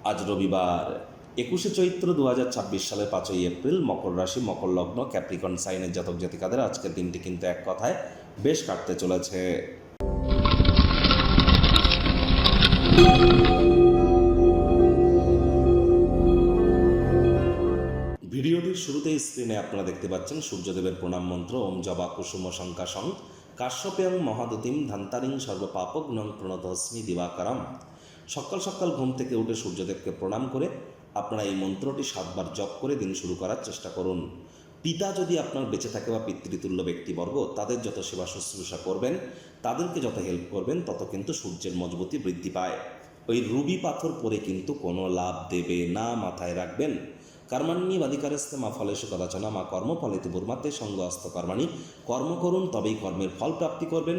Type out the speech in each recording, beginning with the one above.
আজ রবিবার 21শে চৈত্র 2026 সালের 5ই এপ্রিল। মকর রাশি, মকর লগ্ন, ক্যাপ্রিকন সাইনের জাতক জাতিকাদের আজকের দিনটি কিন্তু এক কথায় বেশ কাটতে চলেছে। ভিডিওটির শুরুতেই স্ক্রিনে আপনারা দেখতে পাচ্ছেন সূর্যদেবের প্রণাম মন্ত্র ওম জবা কুসুম শঙ্কাশং কাশ্যপেয়ং মহাদতিম ধান্তারিং সর্বপাপগ্নং প্রণতস্মি দিবাকারম। সকাল সকাল ঘুম থেকে উঠে সূর্যদেবকে প্রণাম করে আপনারা এই মন্ত্রটি 7 বার জপ করে দিন শুরু করার চেষ্টা করুন। পিতা যদি আপনার বেঁচে থাকে বা পিতৃতুল্য ব্যক্তিবর্গ, তাদের যত সেবা শুশ্রূষা করবেন, তাদেরকে যত হেল্প করবেন, তত কিন্তু সূর্যের মজবুতি বৃদ্ধি পায়। ওই রুবি পাথর পরে কিন্তু কোনো লাভ দেবে না, মাথায় রাখবেন। কর্মাণ্যেবাধিকারস্তে মা ফলেষু কদাচন মা কর্মফলেতু বুর্মাতে সঙ্গস্ত কর্মাণি। কর্ম করুন, তবেই কর্মের ফল প্রাপ্তি করবেন।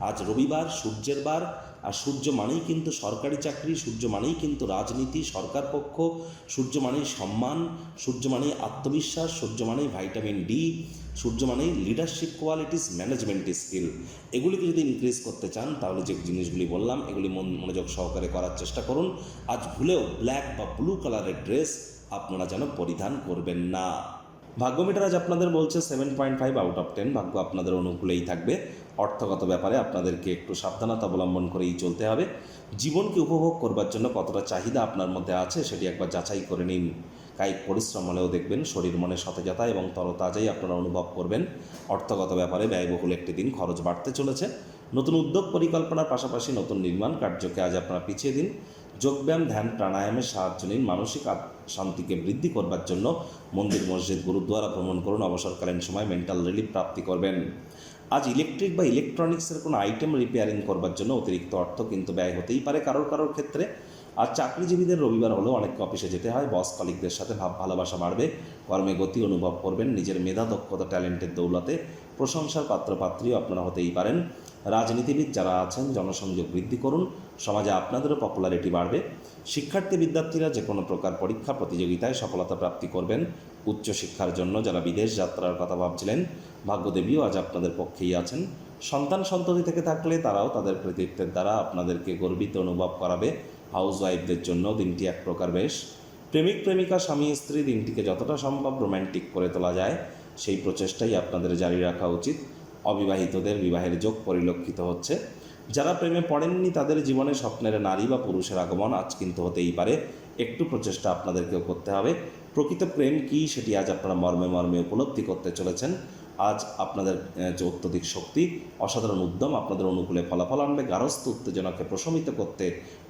আজ রবিবার, সূর্যের বার, আর সূর্য মানেই কিন্তু সরকারি চাকরি, সূর্য মানেই কিন্তু রাজনীতি, সরকার পক্ষ, সূর্য মানেই সম্মান, সূর্য মানেই আত্মবিশ্বাস, সূর্য মানেই ভাইটামিন ডি, সূর্য মানেই লিডারশিপ কোয়ালিটিস, ম্যানেজমেন্ট স্কিল। এগুলিকে যদি ইনক্রিজ করতে চান, তাহলে যে জিনিসগুলি বললাম এগুলি মনোযোগ সহকারে করার চেষ্টা করুন। আজ ভুলেও ব্ল্যাক বা ব্লু কালারের ড্রেস আপনারা যেন পরিধান করবেন না। ভাগ্যমিটার আজ আপনাদের বলছে 7.5 আউট অফ 10। ভাগ্য আপনাদের অনুকূলেই থাকবে। অর্থগত ব্যাপারে আপনাদেরকে একটু সাবধানতা অবলম্বন করেই চলতে হবে। জীবনকে উপভোগ করবার জন্য কতটা চাহিদা আপনার মধ্যে আছে সেটি একবার যাচাই করে নিন। কায়িক পরিশ্রম হলেও দেখবেন শরীর মনে সতেজতা এবং তরতাজাই আপনারা অনুভব করবেন। অর্থগত ব্যাপারে ব্যয়বহুল একটি দিন, খরচ বাড়তে চলেছে। নতুন উদ্যোগ পরিকল্পনার পাশাপাশি নতুন নির্মাণ কার্যকে আজ আপনারা পিছিয়ে দিন। যোগব্যায়াম, ধ্যান, প্রাণায়ামের সাহায্য নিন। মানসিক শান্তিকে বৃদ্ধি করবার জন্য মন্দির, মসজিদ, গুরুদ্বারা ভ্রমণ করুন। অবসরকালীন সময় মেন্টাল রিলিফ প্রাপ্তি করবেন। আজ ইলেকট্রিক বা ইলেকট্রনিক্সের কোনো আইটেম রিপেয়ারিং করবার জন্য অতিরিক্ত অর্থ কিন্তু ব্যয় হতেই পারে কারোর ক্ষেত্রে। আর চাকরিজীবীদের রবিবার হলেও অনেককে অফিসে যেতে হয়। বস কলিগদের সাথে ভাব ভালোবাসা বাড়বে। কর্মে গতি অনুভব করবেন। নিজের মেধা, দক্ষতা, ট্যালেন্টের দৌলতে প্রশংসার পাত্রপাত্রীও আপনারা হতেই পারেন। রাজনীতিবিদ যারা আছেন, জনসংযোগ বৃদ্ধি করুন। সমাজে আপনাদেরও পপুলারিটি বাড়বে। শিক্ষার্থী বিদ্যার্থীরা যে কোনো প্রকার পরীক্ষা প্রতিযোগিতায় সফলতা প্রাপ্তি করবেন। উচ্চশিক্ষার জন্য যারা বিদেশ যাত্রার কথা ভাবছিলেন, ভাগ্যদেবীও আজ আপনাদের পক্ষেই আছেন। সন্তান সন্ততি থেকে থাকলে তারাও তাদের কৃতিত্বের দ্বারা আপনাদেরকে গর্বিত অনুভব করাবে। হাউসওয়াইফদের জন্য দিনটি এক প্রকার বেশ। প্রেমিক প্রেমিকা, স্বামী স্ত্রী দিনটিকে যতটা সম্ভব রোম্যান্টিক করে তোলা যায় সেই প্রচেষ্টাই আপনাদের জারি রাখা উচিত। অবিবাহিতদের বিবাহের যোগ পরিলক্ষিত হচ্ছে। যারা প্রেমে পড়েননি তাদের জীবনে স্বপ্নের নারী বা পুরুষের আগমন আজ কিন্তু হতেই পারে। একটু প্রচেষ্টা আপনাদেরকেও করতে হবে। প্রকৃত প্রেম কী সেটি আজ আপনারা মর্মে মর্মে উপলব্ধি করতে চলেছেন। আজ আপনাদের যে অত্যধিক শক্তি, অসাধারণ উদ্যম আপনাদের অনুকূলে ফলাফল আনবে। গার্হস্থ্য উত্তেজনাকে প্রশমিত করতে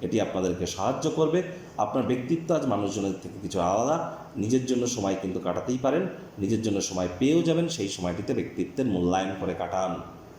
এটি আপনাদেরকে সাহায্য করবে। আপনার ব্যক্তিত্ব আজ মানুষজনের থেকে কিছু আলাদা। নিজের জন্য সময় কিন্তু কাটাতেই পারেন, নিজের জন্য সময় পেয়েও যাবেন। সেই সময়টিতে ব্যক্তিত্বের মূল্যায়ন করে কাটান।